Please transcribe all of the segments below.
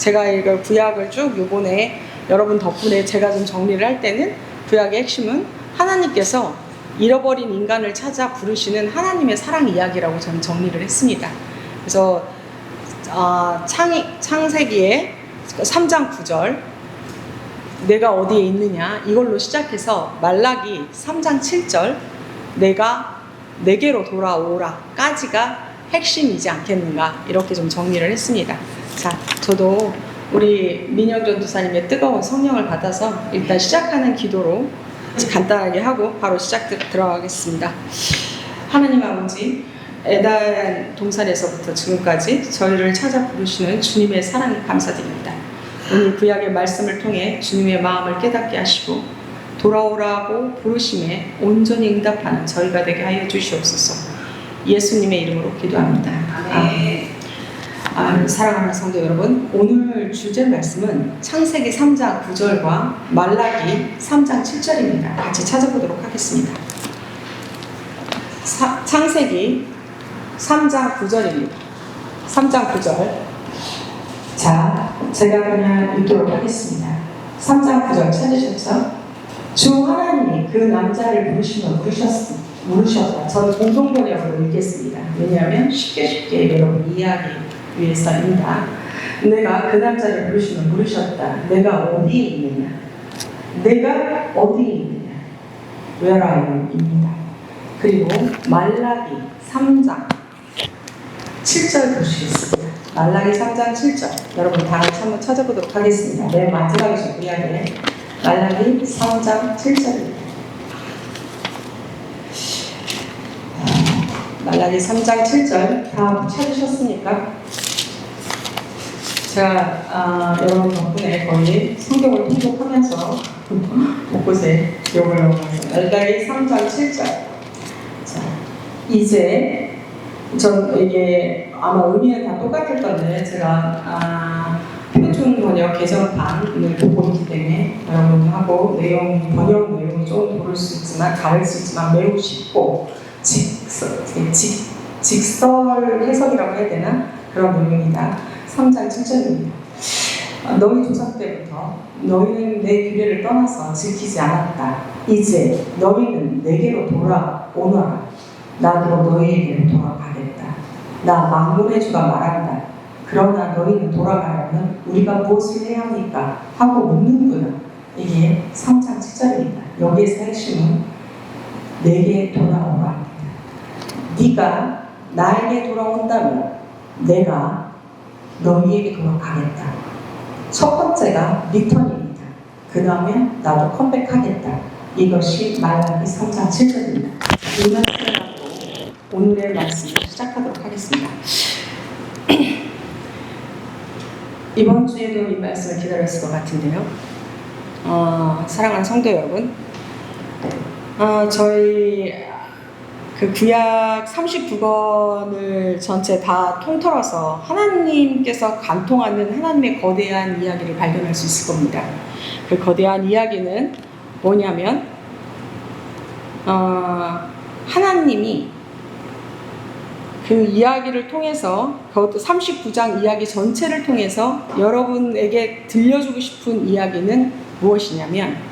제가 이걸 구약을 쭉 요번에 여러분 덕분에 제가 좀 정리를 할 때는 구약의 핵심은 하나님께서 잃어버린 인간을 찾아 부르시는 하나님의 사랑 이야기라고 저는 정리를 했습니다. 그래서 창세기의 3장 9절 내가 어디에 있느냐 이걸로 시작해서 말라기 3장 7절 내가 내게로 돌아오라 까지가 핵심이지 않겠는가 이렇게 좀 정리를 했습니다. 자, 저도 우리 민영 전도사님의 뜨거운 성령을 받아서 일단 시작하는 기도로 간단하게 하고 바로 들어가겠습니다. 하나님 아버지, 에단 동산에서부터 지금까지 저희를 찾아 부르시는 주님의 사랑에 감사드립니다. 오늘 구약의 말씀을 통해 주님의 마음을 깨닫게 하시고 돌아오라고 부르심에 온전히 응답하는 저희가 되게 하여 주시옵소서. 예수님의 이름으로 기도합니다. 아멘. 사랑하는 성도 여러분, 오늘 주제 말씀은 창세기 3장 9절과 말라기 3장 7절입니다. 같이 찾아보도록 하겠습니다. 창세기 3장 9절입니다. 3장 9절. 자, 제가 그냥 읽도록 하겠습니다. 3장 9절 찾으셨죠? 주 하나님이 그 남자를 물으셨다. 저는 공동번역으로 읽겠습니다. 왜냐하면 쉽게 여러분 이해하기 위해서입니다. 내가 그 남자를 물으셨다. 내가 어디에 있느냐? 내가 어디에 있느냐? Where are you? 입니다. 그리고 말라기 3장 7절 보시겠습니다. 말라기 3장 7절 여러분 다 같이 한번 찾아보도록 하겠습니다. 맨 마지막이죠. 구약에 말라기 3장 7절입니다. 말라기 3장 7절 다 찾으셨습니까? 제가 여러분 덕분에 거의 성경을 통독하면서 곳곳에 기억을 넣어서 말라기 3장 7절. 자, 이제 이게 아마 의미는 다 똑같을 건데 제가 표준 번역 개정판을 보고 있기 때문에 여러분하고 번역 내용이 조금 다를 수 있지만 매우 쉽고 직설 해석이라고 해야 되나? 그런 내용이다. 3장 7절입니다. 너희 조상 때부터 너희는 내 규례를 떠나서 지키지 않았다. 이제 너희는 내게로 돌아오너라. 나도 너희에게로 돌아가겠다. 나 만군의 주가 말한다. 그러나 너희는 돌아가려면 우리가 무엇을 해야 합니까? 하고 묻는구나. 이게 3장 7절입니다. 여기에서 핵심은 내게 돌아오라. 네가 나에게 돌아온다면 내가 너희에게 돌아가겠다. 첫 번째가 리턴입니다. 그 다음에 나도 컴백하겠다. 이것이 말라기 3장 7절입니다. 이 말씀을 갖고 오늘의 말씀을 시작하도록 하겠습니다. 이번 주에도 이 말씀을 기다렸을 것 같은데요. 사랑하는 성도 여러분, 저희 그 구약 39권을 전체 다 통틀어서 하나님께서 관통하는 하나님의 거대한 이야기를 발견할 수 있을 겁니다. 그 거대한 이야기는 뭐냐면 하나님이 그 이야기를 통해서 그것도 39장 이야기 전체를 통해서 여러분에게 들려주고 싶은 이야기는 무엇이냐면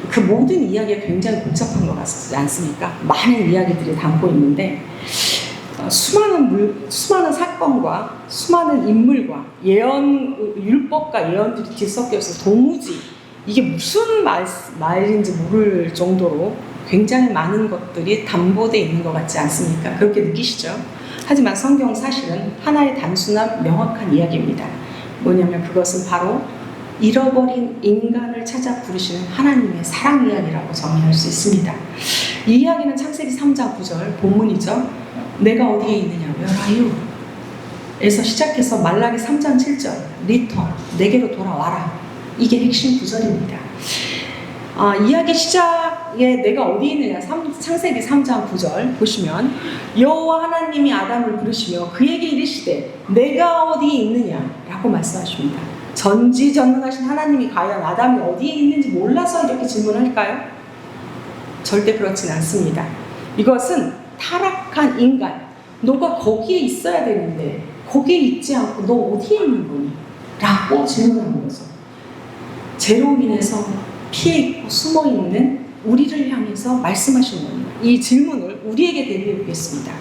그 모든 이야기가 굉장히 복잡한 것 같지 않습니까? 많은 이야기들이 담고 있는데 수많은 사건과 수많은 인물과 율법과 예언들이 뒤섞여서 도무지 이게 무슨 말인지 모를 정도로 굉장히 많은 것들이 담보되어 있는 것 같지 않습니까? 그렇게 느끼시죠? 하지만 성경 사실은 하나의 단순한 명확한 이야기입니다. 뭐냐면 그것은 바로 잃어버린 인간을 찾아 부르시는 하나님의 사랑 이야기라고 정의할 수 있습니다. 이 이야기는 창세기 3장 9절 본문이죠. 내가 어디에 있느냐? Where are you? 에서 시작해서 말라기 3장 7절 리턴, 내게로 돌아와라. 이게 핵심 구절입니다. 이야기 시작에 내가 어디에 있느냐? 창세기 3장 9절 보시면 여호와 하나님이 아담을 부르시며 그에게 이르시되 내가 어디에 있느냐? 라고 말씀하십니다. 전지전능하신 하나님이 과연 아담이 어디에 있는지 몰라서 이렇게 질문할까요? 절대 그렇진 않습니다. 이것은 타락한 인간, 너가 거기에 있어야 되는데 거기에 있지 않고 너 어디에 있는 거니? 라고 질문하는 거죠. 죄로 인해서 피해 있고 숨어 있는 우리를 향해서 말씀하시는 겁니다. 이 질문을 우리에게 대비해 보겠습니다.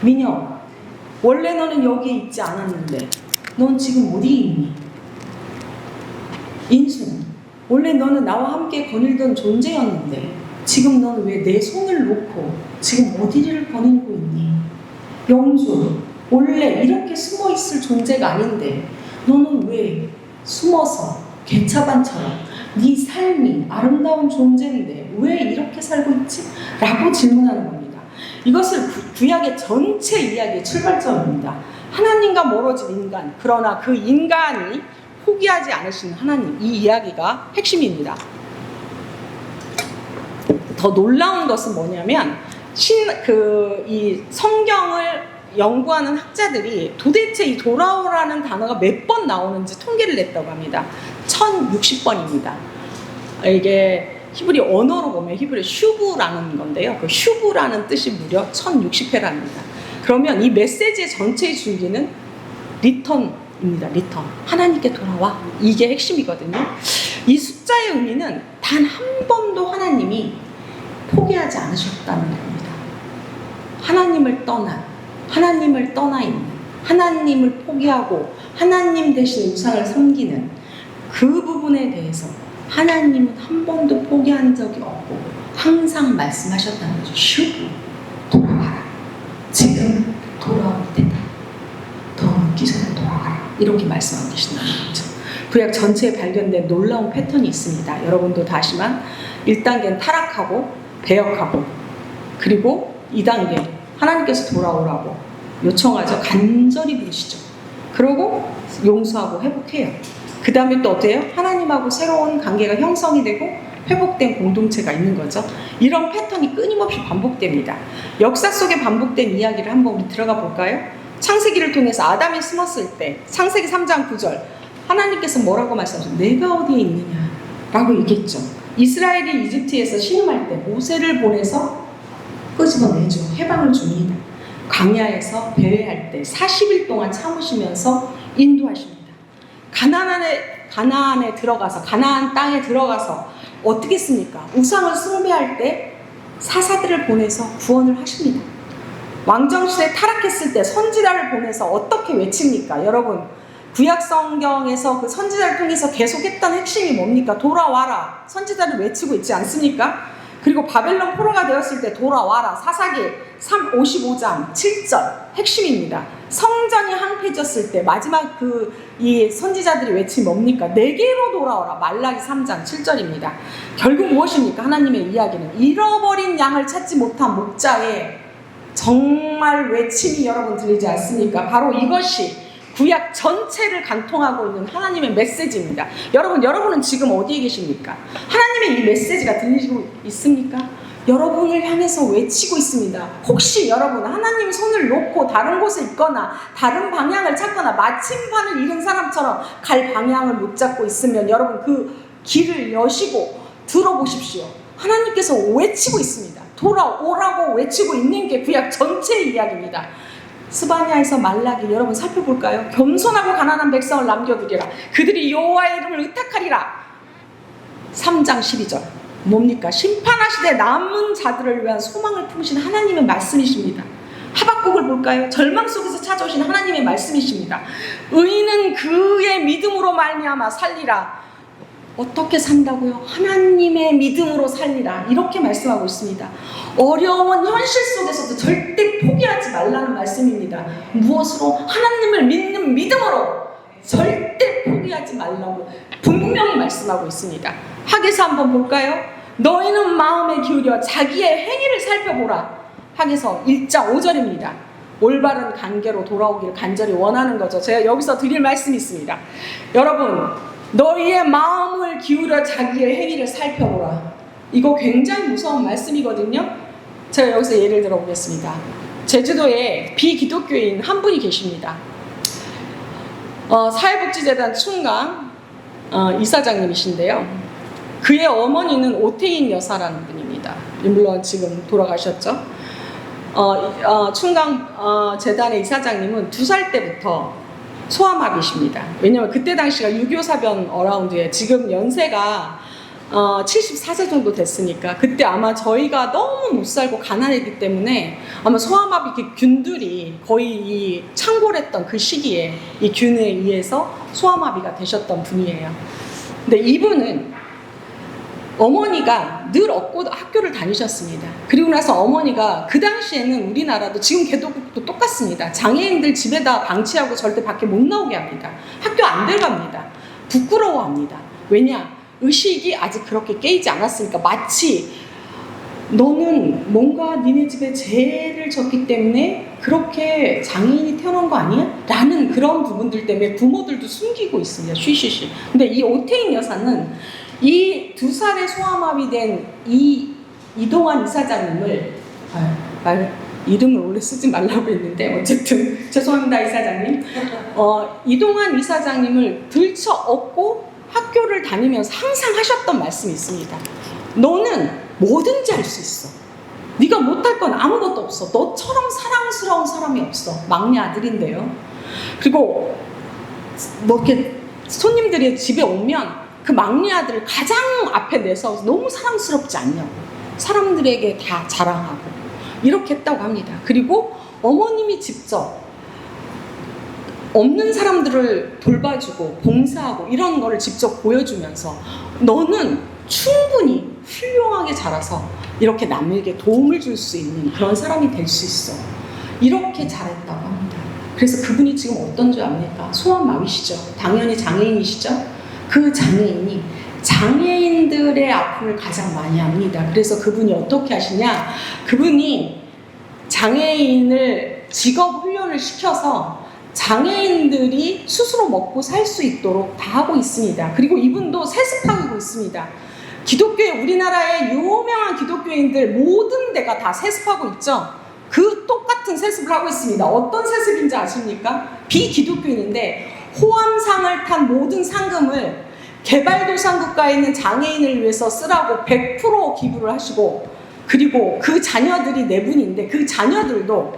민영, 원래 너는 여기에 있지 않았는데 넌 지금 어디에 있니? 인순, 원래 너는 나와 함께 거닐던 존재였는데 지금 넌 왜 내 손을 놓고 지금 어디를 거닐고 있니? 영주, 원래 이렇게 숨어 있을 존재가 아닌데 너는 왜 숨어서 개차반처럼 네 삶이 아름다운 존재인데 왜 이렇게 살고 있지? 라고 질문하는 겁니다. 이것을 구약의 전체 이야기의 출발점입니다. 하나님과 멀어진 인간, 그러나 그 인간이 포기하지 않으시는 하나님, 이 이야기가 핵심입니다. 더 놀라운 것은 뭐냐면 이 성경을 연구하는 학자들이 도대체 이 돌아오라는 단어가 몇 번 나오는지 통계를 냈다고 합니다. 1060번입니다. 이게 히브리 언어로 보면 히브리 슈브라는 건데요. 그 슈브라는 뜻이 무려 1060회랍니다. 그러면 이 메시지의 전체의 줄기는 리턴입니다. 리턴. 하나님께 돌아와. 이게 핵심이거든요. 이 숫자의 의미는 단 한 번도 하나님이 포기하지 않으셨다는 겁니다. 하나님을 떠나 있는, 하나님을 포기하고 하나님 대신 우상을 섬기는 그 부분에 대해서 하나님은 한 번도 포기한 적이 없고 항상 말씀하셨다는 거죠. 슈브, 돌아와라. 지금 돌아올 때다. 더 늦기 전에 돌아와라. 이렇게 말씀하고 계신다는 거죠. 구약 전체에 발견된 놀라운 패턴이 있습니다. 여러분도 다시만 1단계는 타락하고 배역하고, 그리고 2단계 하나님께서 돌아오라고 요청하죠. 간절히 부르시죠. 그러고 용서하고 회복해요. 그 다음에 또 어때요? 하나님하고 새로운 관계가 형성이 되고 회복된 공동체가 있는 거죠. 이런 패턴이 끊임없이 반복됩니다. 역사 속에 반복된 이야기를 한번 우리 들어가 볼까요? 창세기를 통해서 아담이 숨었을 때 창세기 3장 9절 하나님께서 뭐라고 말씀하셨어요? 내가 어디에 있느냐 라고 얘기했죠. 이스라엘이 이집트에서 신음할 때 모세를 보내서 끄집어내죠. 해방을 줍니다. 광야에서 배회할 때 40일 동안 참으시면서 인도하십니다. 가나안에 들어가서, 가나안 땅에 들어가서 어떻게 했습니까? 우상을 숭배할 때 사사들을 보내서 구원을 하십니다. 왕정시대 타락했을 때 선지자를 보내서 어떻게 외칩니까? 여러분, 구약 성경에서 그 선지자를 통해서 계속했던 핵심이 뭡니까? 돌아와라. 선지자를 외치고 있지 않습니까? 그리고 바벨론 포로가 되었을 때 돌아와라. 사사기 55장 7절 핵심입니다. 성전이 황폐해졌을 때 마지막 이 선지자들이 외친 뭡니까? 내게로 돌아오라. 말라기 3장 7절입니다. 결국 무엇입니까? 하나님의 이야기는 잃어버린 양을 찾지 못한 목자의 정말 외침이 여러분 들리지 않습니까? 바로 이것이 구약 전체를 관통하고 있는 하나님의 메시지입니다. 여러분은 지금 어디에 계십니까? 하나님의 이 메시지가 들리고 있습니까? 여러분을 향해서 외치고 있습니다. 혹시 여러분 하나님 손을 놓고 다른 곳에 있거나 다른 방향을 찾거나 마침판을 잃은 사람처럼 갈 방향을 못 잡고 있으면 여러분 그 길을 여시고 들어보십시오. 하나님께서 외치고 있습니다. 돌아오라고 외치고 있는 게 구약 전체의 이야기입니다. 스바냐에서 말라기 여러분 살펴볼까요? 겸손하고 가난한 백성을 남겨두리라. 그들이 여호와의 이름을 의탁하리라. 3장 12절 뭡니까? 심판하시되 남은 자들을 위한 소망을 품으신 하나님의 말씀이십니다. 하박국을 볼까요? 절망 속에서 찾아오신 하나님의 말씀이십니다. 의인은 그의 믿음으로 말미암아 살리라. 어떻게 산다고요? 하나님의 믿음으로 살리라. 이렇게 말씀하고 있습니다. 어려운 현실 속에서도 절대 포기하지 말라는 말씀입니다. 무엇으로? 하나님을 믿는 믿음으로 절대 포기하지 말라고 분명히 말씀하고 있습니다. 하게서 한번 볼까요? 너희는 마음에 기울여 자기의 행위를 살펴보라. 하게서 1장 5절입니다. 올바른 관계로 돌아오기를 간절히 원하는 거죠. 제가 여기서 드릴 말씀이 있습니다. 여러분, 너희의 마음을 기울여 자기의 행위를 살펴보라. 이거 굉장히 무서운 말씀이거든요. 제가 여기서 예를 들어보겠습니다. 제주도에 비기독교인 한 분이 계십니다. 사회복지재단 충강 이사장님이신데요. 그의 어머니는 오태인 여사라는 분입니다. 물론 지금 돌아가셨죠. 충강 재단의 이사장님은 2살 때부터 소아마비십니다. 왜냐면 그때 당시가 6.25 사변 어라운드에 지금 연세가 74세 정도 됐으니까 그때 아마 저희가 너무 못 살고 가난했기 때문에 아마 소아마비 균들이 거의 이 창궐했던 그 시기에 이 균에 의해서 소아마비가 되셨던 분이에요. 근데 이분은 어머니가 늘 업고 학교를 다니셨습니다. 그리고 나서 어머니가 그 당시에는 우리나라도 지금 개도국도 똑같습니다. 장애인들 집에다 방치하고 절대 밖에 못 나오게 합니다. 학교 안 들어갑니다. 부끄러워합니다. 왜냐? 의식이 아직 그렇게 깨이지 않았으니까 마치 너는 뭔가 니네 집에 죄를 졌기 때문에 그렇게 장애인이 태어난 거 아니야? 라는 그런 부분들 때문에 부모들도 숨기고 있습니다. 쉬쉬쉬. 근데 이 오태인 여사는 이 2살에 소아마비된 이동환 이사장님을 이름을 원래 쓰지 말라고 했는데 어쨌든 죄송합니다 이사장님. 이동환 이사장님을 들쳐 업고 학교를 다니면서 항상 하셨던 말씀이 있습니다. 너는 뭐든지 할 수 있어. 네가 못할 건 아무것도 없어. 너처럼 사랑스러운 사람이 없어. 막내 아들인데요. 그리고 뭐 이렇게 손님들이 집에 오면 그 막내 아들을 가장 앞에 내서 너무 사랑스럽지 않냐고 사람들에게 다 자랑하고 이렇게 했다고 합니다. 그리고 어머님이 직접 없는 사람들을 돌봐주고 봉사하고 이런 거를 직접 보여주면서 너는 충분히 훌륭하게 자라서 이렇게 남에게 도움을 줄 수 있는 그런 사람이 될 수 있어. 이렇게 잘했다고 합니다. 그래서 그분이 지금 어떤 줄 압니까? 소아마비시죠. 당연히 장애인이시죠. 그 장애인이 장애인들의 아픔을 가장 많이 합니다. 그래서 그분이 어떻게 하시냐? 그분이 장애인을 직업 훈련을 시켜서 장애인들이 스스로 먹고 살 수 있도록 다 하고 있습니다. 그리고 이분도 세습하고 있습니다. 기독교의 우리나라의 유명한 기독교인들 모든 데가 다 세습하고 있죠. 그 똑같은 세습을 하고 있습니다. 어떤 세습인지 아십니까? 비기독교인인데 호암상을 탄 모든 상금을 개발도상 국가에 있는 장애인을 위해서 쓰라고 100% 기부를 하시고 그리고 그 자녀들이 4분인데 그 자녀들도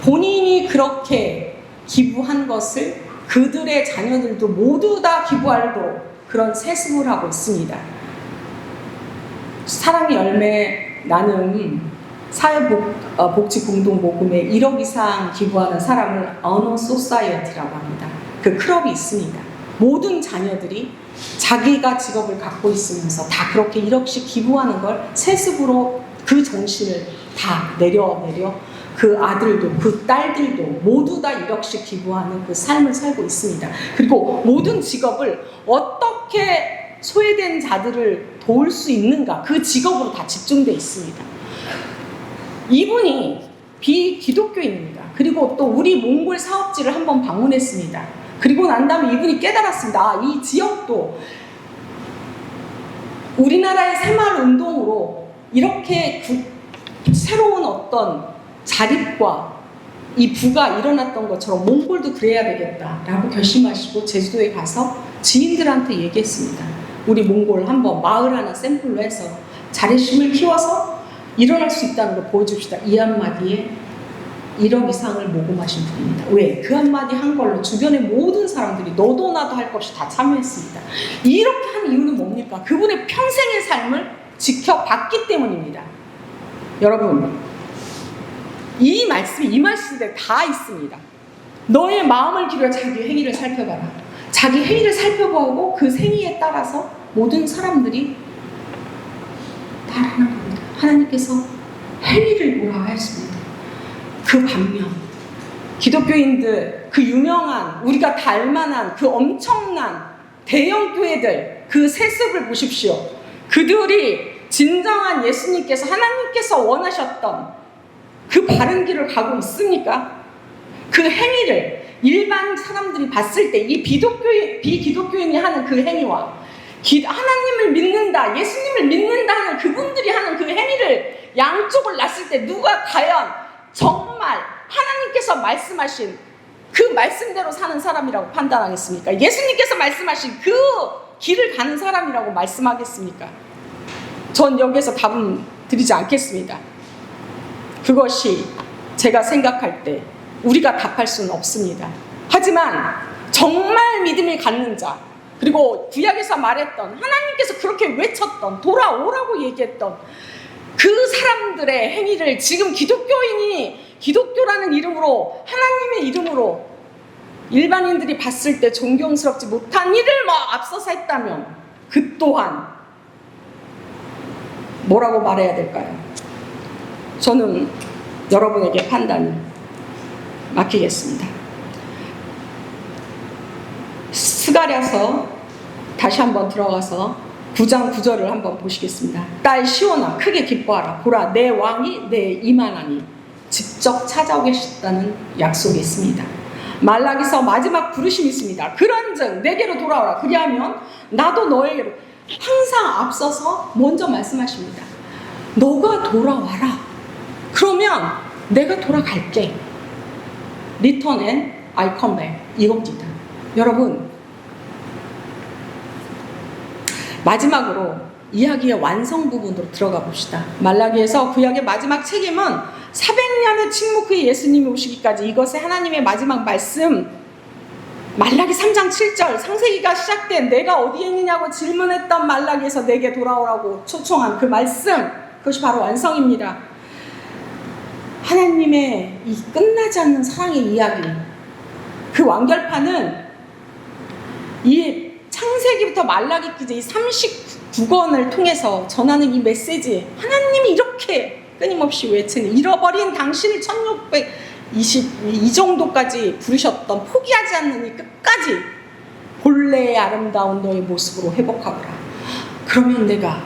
본인이 그렇게 기부한 것을 그들의 자녀들도 모두 다 기부하도록 그런 세습을 하고 있습니다. 사랑의 열매 나눔 사회복지공동모금에 1억 이상 기부하는 사람을 어너 소사이어티라고 합니다. 그 클럽이 있습니다. 모든 자녀들이 자기가 직업을 갖고 있으면서 다 그렇게 1억씩 기부하는 걸 세습으로 그 정신을 다 내려 그 아들도 그 딸들도 모두 다 1억씩 기부하는 그 삶을 살고 있습니다. 그리고 모든 직업을 어떻게 소외된 자들을 도울 수 있는가 그 직업으로 다 집중되어 있습니다. 이분이 비기독교인입니다. 그리고 또 우리 몽골 사업지를 한번 방문했습니다. 그리고 난 다음에 이분이 깨달았습니다. 아, 이 지역도 우리나라의 새마을운동으로 이렇게 새로운 어떤 자립과 이 부가 일어났던 것처럼 몽골도 그래야 되겠다라고 결심하시고 제주도에 가서 지인들한테 얘기했습니다. 우리 몽골 한번 마을 하나 샘플로 해서 자립심을 키워서 일어날 수 있다는 걸 보여줍시다. 이 한마디에 1억 이상을 모금하신 분입니다. 왜? 그 한마디 한 걸로 주변의 모든 사람들이 너도 나도 할 것 없이 다 참여했습니다. 이렇게 한 이유는 뭡니까? 그분의 평생의 삶을 지켜봤기 때문입니다. 여러분, 이 말씀에 다 있습니다. 너의 마음을 기울여 자기 행위를 살펴봐라. 자기 행위를 살펴보고 그 행위에 따라서 모든 사람들이 따르는 겁니다. 하나님께서 행위를 보라 하였습니다. 그 반면 기독교인들 그 유명한 우리가 다 알만한 그 엄청난 대형 교회들 그 세습을 보십시오. 그들이 진정한 예수님께서 하나님께서 원하셨던 그 바른 길을 가고 있습니까? 그 행위를 일반 사람들이 봤을 때 이 비기독교인이 하는 그 행위와 하나님을 믿는다, 예수님을 믿는다 하는 그분들이 하는 그 행위를 양쪽을 놨을 때 누가 과연 정말 하나님께서 말씀하신 그 말씀대로 사는 사람이라고 판단하겠습니까? 예수님께서 말씀하신 그 길을 가는 사람이라고 말씀하겠습니까? 전 여기에서 답은 드리지 않겠습니다. 그것이 제가 생각할 때 우리가 답할 수는 없습니다. 하지만 정말 믿음이 갖는 자, 그리고 구약에서 말했던, 하나님께서 그렇게 외쳤던, 돌아오라고 얘기했던 그 사람들의 행위를 지금 기독교인이 기독교라는 이름으로, 하나님의 이름으로 일반인들이 봤을 때 존경스럽지 못한 일을 앞서서 했다면 그 또한 뭐라고 말해야 될까요? 저는 여러분에게 판단을 맡기겠습니다. 스가랴서 다시 한번 들어가서 9장 9절을 한번 보시겠습니다. 딸 시온아 크게 기뻐하라. 보라 내 왕이 내 이만하니 직접 찾아오겠다는 약속이 있습니다. 말라기서 마지막 부르심이 있습니다. 그런즉 내게로 돌아오라. 그리하면 나도 너에게로. 항상 앞서서 먼저 말씀하십니다. 너가 돌아와라. 그러면 내가 돌아갈게. Return and I come back. 이겁니다. 여러분, 마지막으로 이야기의 완성 부분으로 들어가 봅시다. 말라기에서 구약의 마지막 책임은 400년의 침묵 후에 예수님이 오시기까지 이것의 하나님의 마지막 말씀, 말라기 3장 7절, 창세기가 시작된 내가 어디에 있느냐고 질문했던 말라기에서 내게 돌아오라고 초청한 그 말씀, 그것이 바로 완성입니다. 하나님의 이 끝나지 않는 사랑의 이야기, 그 완결판은 이 창세기부터 말라기까지 이 39권을 통해서 전하는 이 메시지, 하나님이 이렇게 끊임없이 외치는, 잃어버린 당신을 1622 정도까지 부르셨던, 포기하지 않는 이 끝까지 본래의 아름다운 너의 모습으로 회복하거라. 그러면 내가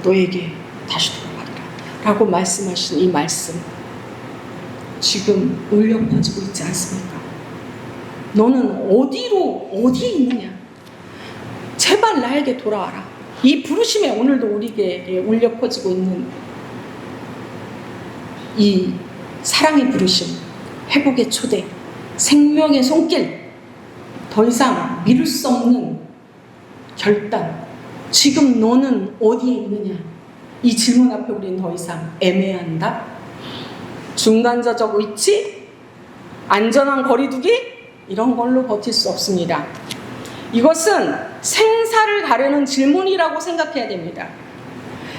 너에게 다시 돌아가리라 라고 말씀하신 이 말씀, 지금 울려 퍼지고 있지 않습니까? 너는 어디에 있느냐? 제발 나에게 돌아와라. 이 부르심에 오늘도 우리에게 울려 퍼지고 있는 이 사랑의 부르심, 회복의 초대, 생명의 손길, 더 이상 미룰 수 없는 결단, 지금 너는 어디에 있느냐? 이 질문 앞에 우리는 더 이상 애매한 답, 중간자적 위치, 안전한 거리두기, 이런 걸로 버틸 수 없습니다. 이것은 생사를 가르는 질문이라고 생각해야 됩니다.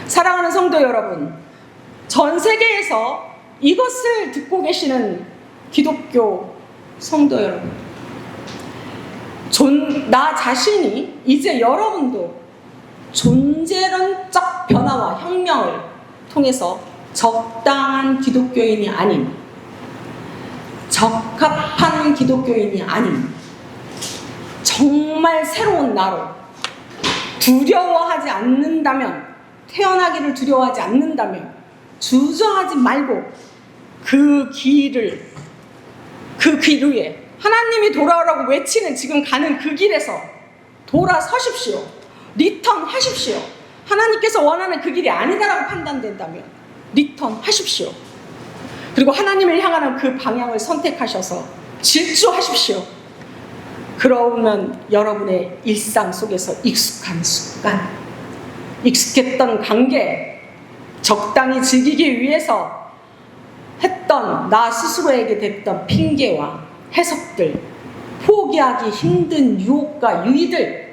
사랑하는 성도 여러분, 전 세계에서 이것을 듣고 계시는 기독교 성도 여러분, 나 자신이 이제 여러분도 존재론적 변화와 혁명을 통해서 적당한 기독교인이 아닌, 적합한 기독교인이 아닌 정말 새로운 나로 두려워하지 않는다면, 태어나기를 두려워하지 않는다면 주저하지 말고 그 길 위에 하나님이 돌아오라고 외치는 지금 가는 그 길에서 돌아서십시오. 리턴 하십시오. 하나님께서 원하는 그 길이 아니다라고 판단된다면 리턴 하십시오. 그리고 하나님을 향하는 그 방향을 선택하셔서 질주하십시오. 그러면 여러분의 일상 속에서 익숙한 습관, 익숙했던 관계, 적당히 즐기기 위해서 했던 나 스스로에게 됐던 핑계와 해석들, 포기하기 힘든 유혹과 유의들,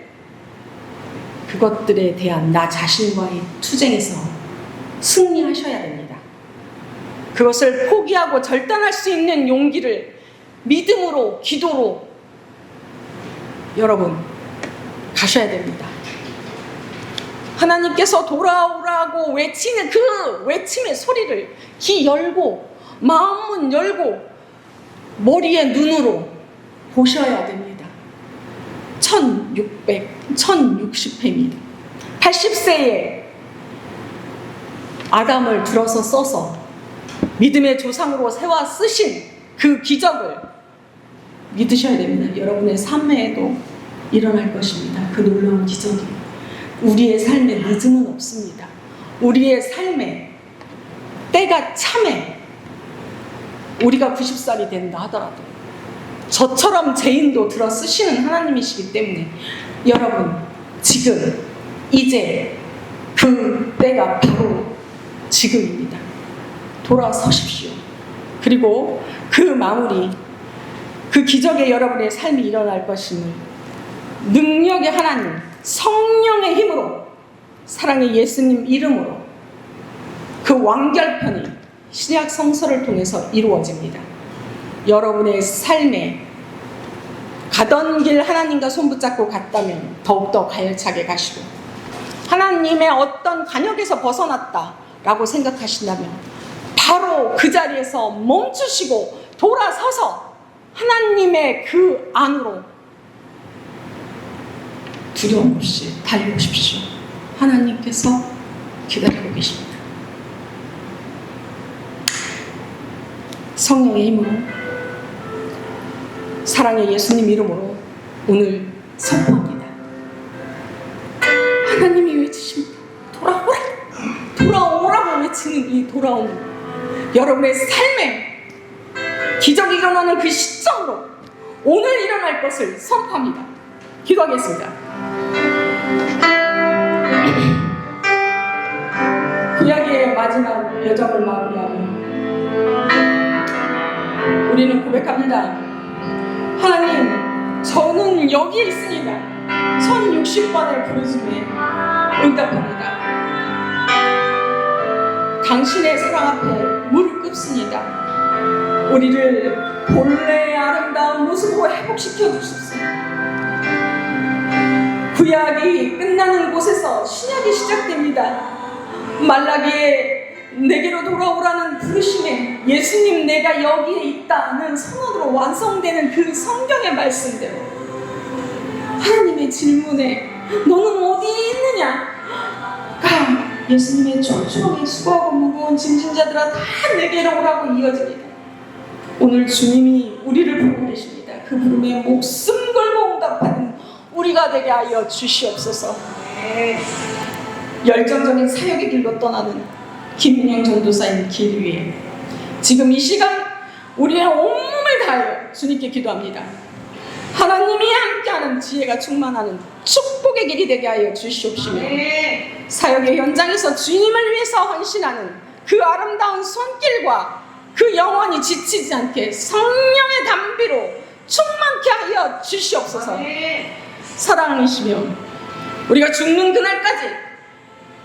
그것들에 대한 나 자신과의 투쟁에서 승리하셔야 됩니다. 그것을 포기하고 절단할 수 있는 용기를 믿음으로, 기도로 여러분 가셔야 됩니다. 하나님께서 돌아오라고 외치는 그 외침의 소리를 귀 열고 마음문 열고 머리의 눈으로 보셔야 됩니다. 1060회입니다. 80세에 아담을 들어서 써서 믿음의 조상으로 세워 쓰신 그 기적을 믿으셔야 됩니다. 여러분의 삶에도 일어날 것입니다. 그 놀라운 기적이. 우리의 삶에 늦음은 없습니다. 우리의 삶에 때가 참에 우리가 90살이 된다 하더라도 저처럼 죄인도 들어 쓰시는 하나님이시기 때문에 여러분 지금 이제 그 때가 바로 지금입니다. 돌아서십시오. 그리고 그 마무리, 그 기적의 여러분의 삶이 일어날 것임을 능력의 하나님, 성령의 힘으로, 사랑의 예수님 이름으로 그 완결편이 신약 성서를 통해서 이루어집니다. 여러분의 삶에 가던 길 하나님과 손붙잡고 갔다면 더욱더 가열차게 가시고, 하나님의 어떤 간역에서 벗어났다라고 생각하신다면 바로 그 자리에서 멈추시고 돌아서서 하나님의 그 안으로 두려움 없이 달려오십시오. 하나님께서 기다리고 계십니다. 성령의 힘으로, 사랑의 예수님 이름으로 오늘 선포합니다. 하나님이 외치십니다. 돌아오라! 돌아오라고 외치는 이 돌아옴, 여러분의 삶에 기적이 일어나는 그 시점으로 오늘 일어날 것을 선포합니다. 기도하겠습니다. 구약의 마지막 여정을 마무리하며 우리는 고백합니다. 하나님, 저는 여기에 있습니다. 1060번의 부르심에 응답합니다. 당신의 사랑 앞에 무릎 꿇습니다. 우리를 본래의 아름다운 모습으로 회복시켜 주십시오. 구약이 끝나는 곳에서 신약이 시작됩니다. 말라기에 내게로 돌아오라는 부르심에 예수님 내가 여기에 있다는 선언으로 완성되는 그 성경의 말씀대로 하나님의 질문에 너는 어디 있느냐? 예수님의 촘촘하게 수고하고 무거운 짐진 자들아 다 내게로 오라고 이어집니다. 오늘 주님이 우리를 부르고 계십니다. 그 부름에 목숨 걸고 응답하는 우리가 되게 하여 주시옵소서. 열정적인 사역의 길로 떠나는 김민영 전도사님 길 위에 지금 이 시간 우리의 온몸을 다하여 주님께 기도합니다. 하나님이 함께하는 지혜가 충만하는 축복의 길이 되게 하여 주시옵시며, 사역의 현장에서 주님을 위해서 헌신하는 그 아름다운 손길과 그 영혼이 지치지 않게 성령의 담비로 충만케 하여 주시옵소서. 사랑이시며 우리가 죽는 그날까지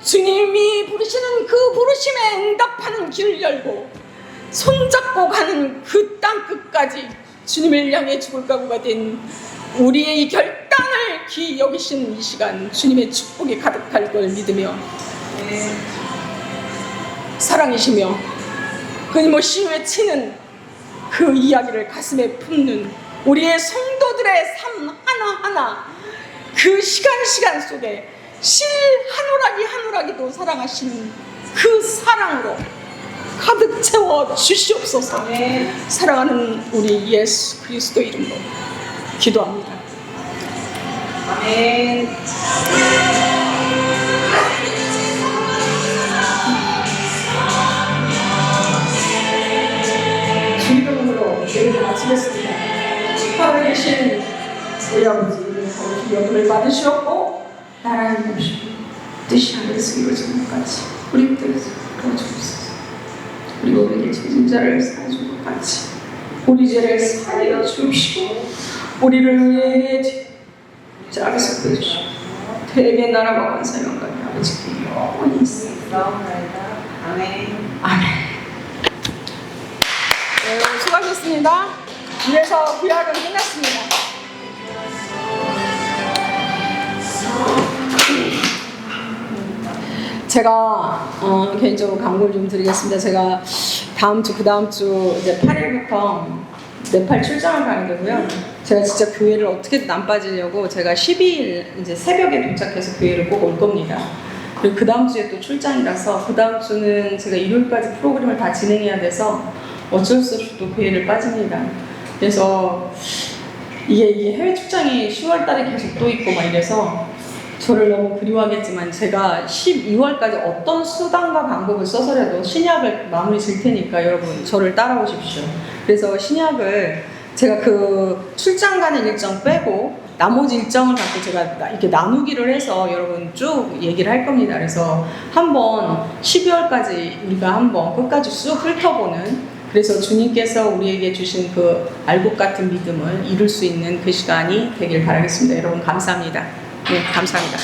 주님이 부르시는 그 부르심에 응답하는 길을 열고 손잡고 가는 그 땅 끝까지 주님을 향해 죽을 각오가 된 우리의 이 결단을 귀히 여기시는 이 시간 주님의 축복이 가득할 걸 믿으며, 사랑이시며 끊임없이 외치는 그 이야기를 가슴에 품는 우리의 성도들의 삶 하나하나, 그 시간 속에 실 한 오라기도 사랑하시는 그 사랑으로 가득 채워 주시옵소서. 사랑하는 우리 예수 그리스도 이름으로 기도합니다. 아멘. 주 이름으로 예배를 마치겠습니다. 하늘에 계신 우리 아버지, 거룩히 영광을 받으시옵고 나라는 것이고 뜻이 하늘에서 이루어지는 것 같이 우리 뜻을 이루어주옵소서. 그리고 우리에게 죄진 자를 사해준 것 같이 우리 죄를 사하여 주옵시고, 우리를 위해 아버지 보여주시고 되게 나라와 원사 영광이 아버지께 영원히 있습니다. 아멘. 아멘. 네, 수고하셨습니다. 이래서 구약은 끝났습니다. 제가 개인적으로 광고를 좀 드리겠습니다. 제가 다음 주, 그 다음 주 이제 8일부터 네팔 출장을 가게 되고요. 제가 진짜 교회를 어떻게든 안 빠지려고 제가 12일 이제 새벽에 도착해서 교회를 꼭 올 겁니다. 그리고 그 다음 주에 또 출장이라서 그 다음 주는 제가 일요일까지 프로그램을 다 진행해야 돼서 어쩔 수 없이 또 교회를 빠집니다. 그래서 이게 해외 출장이 10월 달에 계속 또 있고 막 이래서 저를 너무 그리워하겠지만 제가 12월까지 어떤 수단과 방법을 써서라도 신약을 마무리 질 테니까 여러분 저를 따라오십시오. 그래서 신약을 제가 그 출장 가는 일정 빼고 나머지 일정을 갖고 제가 이렇게 나누기를 해서 여러분 쭉 얘기를 할 겁니다. 그래서 한번 12월까지 우리가 한번 끝까지 쑥 훑어보는, 그래서 주님께서 우리에게 주신 그 알곡 같은 믿음을 이룰 수 있는 그 시간이 되길 바라겠습니다. 여러분 감사합니다. 네, 감사합니다.